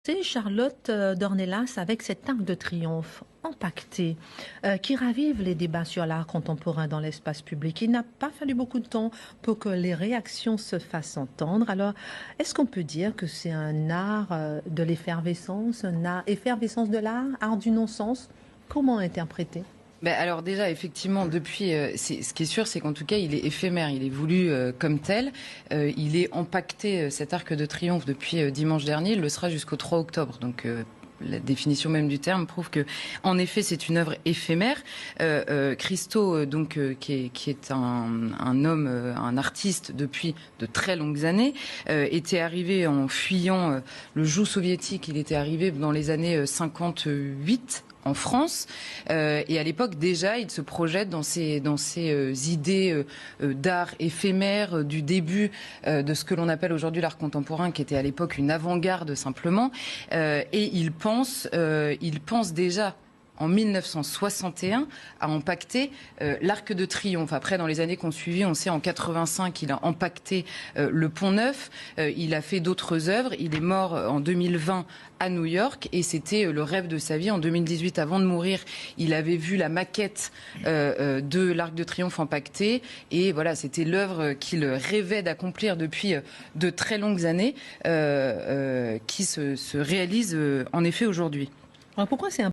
C'est Charlotte Dornelas avec cet arc de triomphe empaqueté qui ravive les débats sur l'art contemporain dans l'espace public. Il n'a pas fallu beaucoup de temps pour que les réactions se fassent entendre. Alors, est-ce qu'on peut dire que c'est un art de l'effervescence, effervescence de l'art, art du non-sens? Comment interpréter? Alors déjà, effectivement, depuis, ce qui est sûr, c'est qu'en tout cas, il est éphémère, il est voulu comme tel. Il est empaqueté, cet arc de triomphe, depuis dimanche dernier. Il le sera jusqu'au 3 octobre. Donc, la définition même du terme prouve que, en effet, c'est une œuvre éphémère. Christo, donc, qui est un homme, un artiste depuis de très longues années, était arrivé en fuyant le joug soviétique. Il était arrivé dans les années 58. En France, et à l'époque déjà, il se projette dans ces idées d'art éphémère du début de ce que l'on appelle aujourd'hui l'art contemporain, qui était à l'époque une avant-garde simplement, et il pense déjà en 1961 à empaqueter l'Arc de Triomphe. Après, dans les années qui ont suivi, on sait en 85, il a empaqueté le Pont Neuf. Il a fait d'autres œuvres. Il est mort en 2020 à New York et c'était le rêve de sa vie. En 2018, avant de mourir, il avait vu la maquette de l'Arc de Triomphe empaqueté et voilà, c'était l'œuvre qu'il rêvait d'accomplir depuis de très longues années qui se réalise en effet aujourd'hui. Alors pourquoi c'est